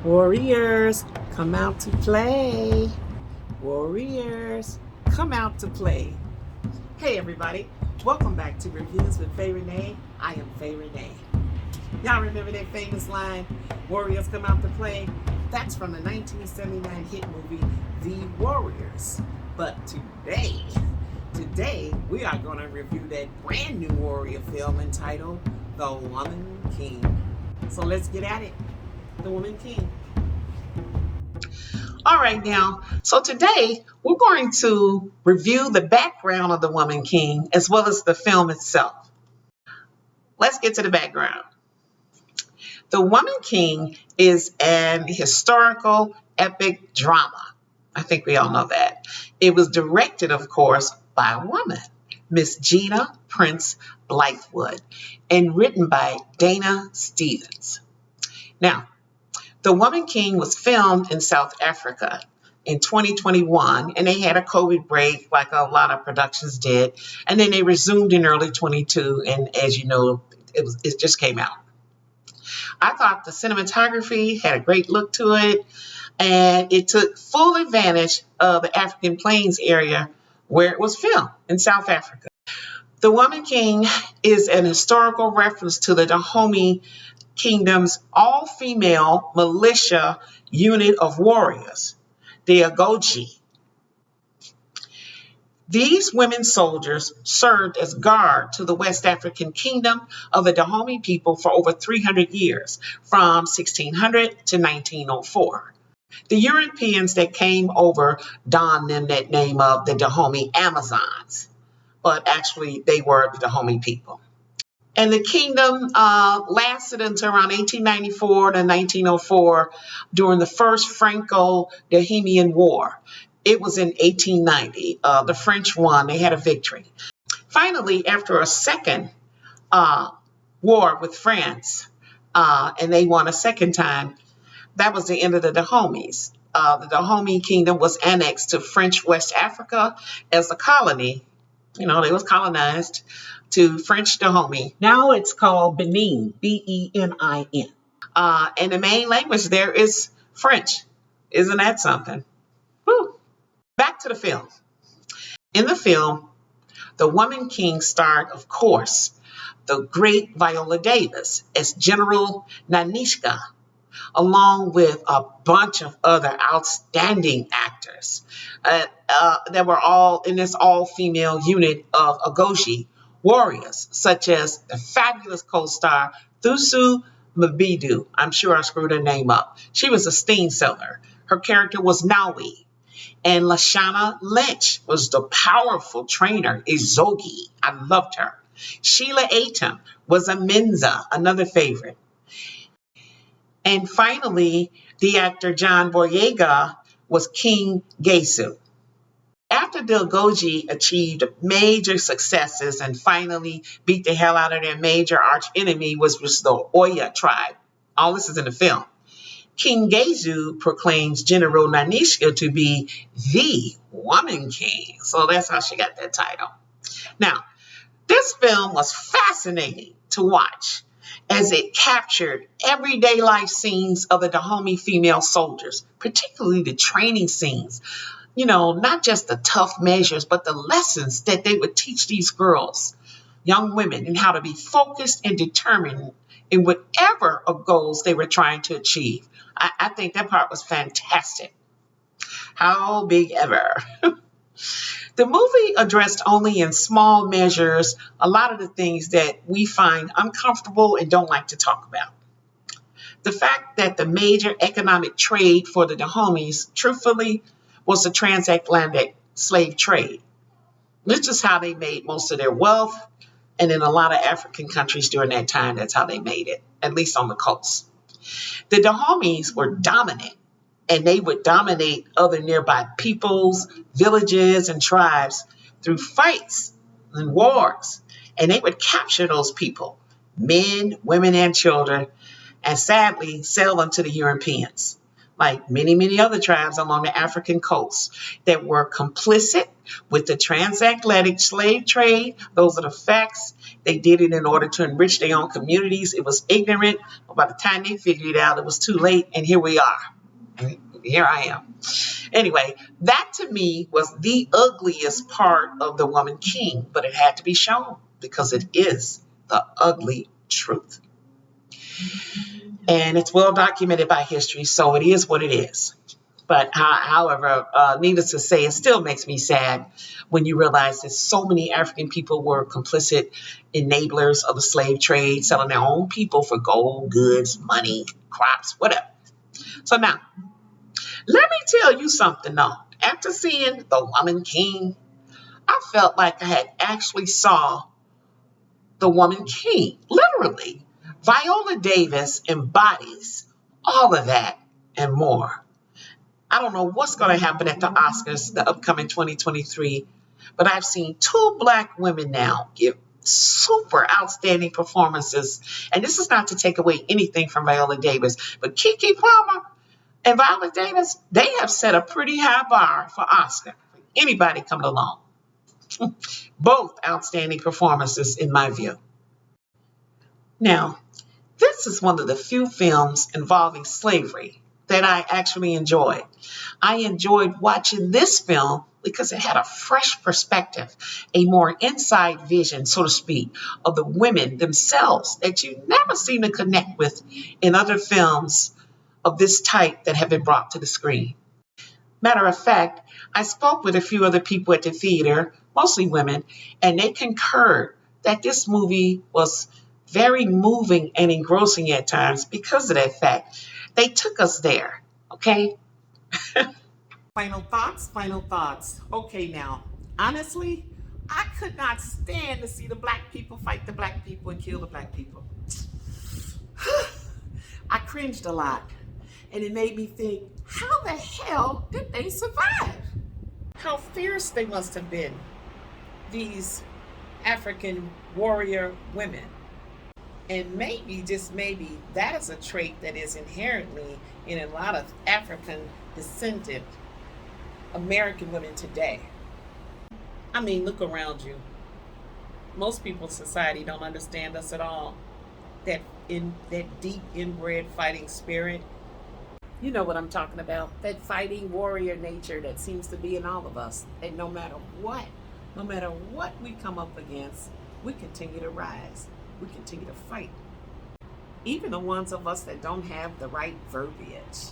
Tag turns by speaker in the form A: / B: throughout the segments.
A: Warriors, come out to play. Warriors, come out to play. Hey everybody, welcome back to Reviews with Faye Renee. I am Faye Renee. Y'all remember that famous line, Warriors come out to play? That's from the 1979 hit movie, The Warriors. But today we are going to review that brand new Warrior film entitled The Woman King. So let's get at it. The Woman King. All right now, so today we're going to review the background of The Woman King as well as the film itself. Let's get to the background. The Woman King is an historical epic drama. I think we all know that. It was directed, of course, by a woman, Miss Gina Prince Blythewood, and written by Dana Stevens. Now, The Woman King was filmed in South Africa in 2021, and they had a COVID break like a lot of productions did, and then they resumed in early 22, and as you know, it just came out. I thought the cinematography had a great look to it, and it took full advantage of the African Plains area where it was filmed in South Africa. The Woman King is an historical reference to the Dahomey Kingdom's all-female militia unit of warriors, the Agoji. These women soldiers served as guard to the West African kingdom of the Dahomey people for over 300 years, from 1600 to 1904. The Europeans that came over donned them that name of the Dahomey Amazons, but actually they were the Dahomey people. And the kingdom lasted until around 1894 to 1904 during the First Franco-Bohemian War. It was in 1890. The French won. They had a victory. Finally, after a second war with France, and they won a second time, that was the end of the Dahomeys. The Dahomey kingdom was annexed to French West Africa as a colony. You know, they was colonized to French Dahomey. Now it's called Benin, Benin. And the main language there is French. Isn't that something? Whew. Back to the film. In the film, The Woman King starred, of course, the great Viola Davis as General Nanishka, along with a bunch of other outstanding actors that were all in this all-female unit of Agoji warriors, such as the fabulous co-star Thuso Mbedu. I'm sure I screwed her name up. She was a steam sailor. Her character was Nawi. And Lashana Lynch was the powerful trainer, Izogi. I loved her. Sheila Atom was Amenza, another favorite. And finally, the actor John Boyega was King Gesu. After the Agoji achieved major successes and finally beat the hell out of their major arch enemy, was the Oya tribe. All this is in the film. King Gesu proclaims General Nanishka to be the Woman King. So that's how she got that title. Now, this film was fascinating to watch as it captured everyday life scenes of the Dahomey female soldiers, particularly the training scenes. You know, not just the tough measures, but the lessons that they would teach these girls, young women, and how to be focused and determined in whatever of goals they were trying to achieve. I think that part was fantastic. How big ever. The movie addressed only in small measures a lot of the things that we find uncomfortable and don't like to talk about. The fact that the major economic trade for the Dahomeys, truthfully, was the transatlantic slave trade. This is how they made most of their wealth, and in a lot of African countries during that time, that's how they made it, at least on the coast. The Dahomeys were dominant, and they would dominate other nearby peoples, villages, and tribes through fights and wars. And they would capture those people, men, women, and children, and sadly sell them to the Europeans. like many, many other tribes along the African coast that were complicit with the transatlantic slave trade. Those are the facts. They did it in order to enrich their own communities. It was ignorant. But by the time they figured it out, it was too late, and here we are. And here I am. Anyway, that to me was the ugliest part of The Woman King, but it had to be shown because it is the ugly truth. And it's well documented by history, so it is what it is. But however, needless to say, it still makes me sad when you realize that so many African people were complicit enablers of the slave trade, selling their own people for gold, goods, money, crops, whatever. So now, let me tell you something though. After seeing The Woman King, I felt like I had actually saw The Woman King, literally. Viola Davis embodies all of that and more. I don't know what's going to happen at the Oscars, the upcoming 2023, but I've seen two Black women now give super outstanding performances. And this is not to take away anything from Viola Davis, but Keke Palmer and Viola Davis, they have set a pretty high bar for Oscar. Anybody coming along. Both outstanding performances in my view. Now, this is one of the few films involving slavery that I actually enjoyed. I enjoyed watching this film because it had a fresh perspective, a more inside vision, so to speak, of the women themselves that you never seem to connect with in other films of this type that have been brought to the screen. Matter of fact, I spoke with a few other people at the theater, mostly women, and they concurred that this movie was very moving and engrossing at times because of that fact. They took us there, okay? Final thoughts, final thoughts. Okay, now, honestly, I could not stand to see the Black people fight the Black people and kill the Black people. I cringed a lot, and it made me think, how the hell did they survive? How fierce they must have been, these African warrior women. And maybe, just maybe, that is a trait that is inherently in a lot of African descendant American women today. I mean, look around you. Most people in society don't understand us at all. That deep inbred fighting spirit. You know what I'm talking about. That fighting warrior nature that seems to be in all of us. And no matter what we come up against, we continue to rise. We continue to fight. Even the ones of us that don't have the right verbiage,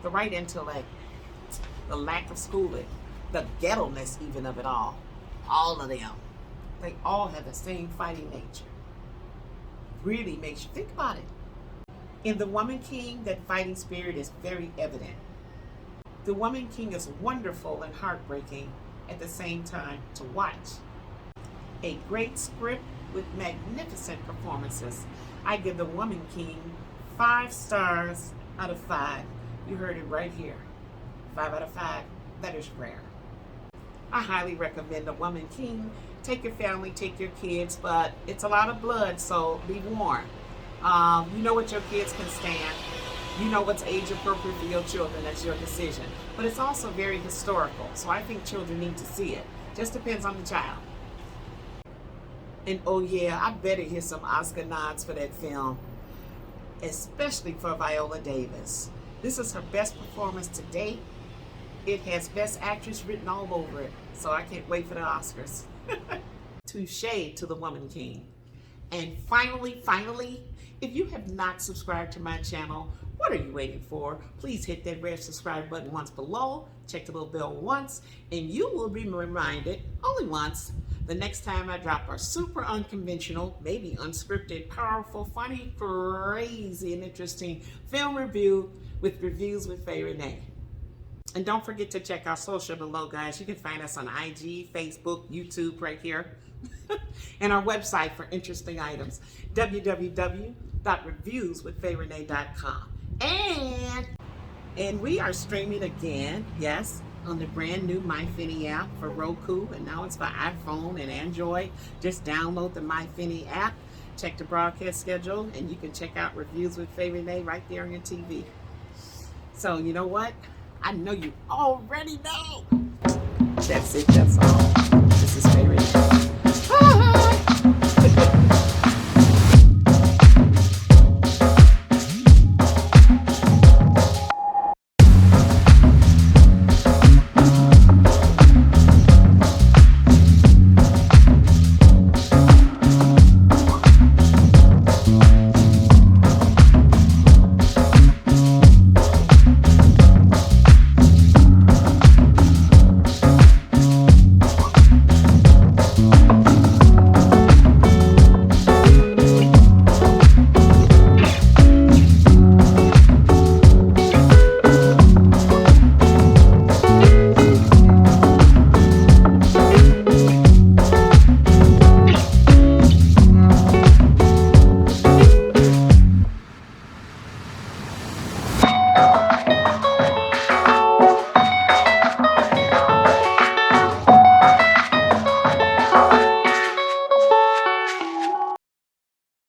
A: the right intellect, the lack of schooling, the ghetto-ness even of it all of them, they all have the same fighting nature. Really makes you think about it. In The Woman King, that fighting spirit is very evident. The Woman King is wonderful and heartbreaking at the same time to watch. A great script with magnificent performances. I give The Woman King 5 stars out of 5. You heard it right here. 5 out of 5. That is rare. I highly recommend The Woman King. Take your family, take your kids, but it's a lot of blood, so be warned. You know what your kids can stand. You know what's age appropriate for your children. That's your decision. But it's also very historical, so I think children need to see it. Just depends on the child. And oh yeah, I better hear some Oscar nods for that film, especially for Viola Davis. This is her best performance to date. It has Best Actress written all over it, so I can't wait for the Oscars. Touche to The Woman King. And finally, if you have not subscribed to my channel, what are you waiting for? Please hit that red subscribe button once below, check the little bell once, and you will be reminded, only once, the next time I drop a super unconventional, maybe unscripted, powerful, funny, crazy, and interesting film review with Reviews with Faye Renee. And don't forget to check our social below, guys. You can find us on IG, Facebook, YouTube right here. And our website for interesting items, www.reviewswithfayerenee.com. And we are streaming again, yes, on the brand new MyFinny app for Roku, and now it's for iPhone and Android. Just download the MyFinny app, check the broadcast schedule, and you can check out Reviews with Faye Renee right there on your TV. So you know what? I know you already know. That's it. That's all. This is Faye Renee. Bye.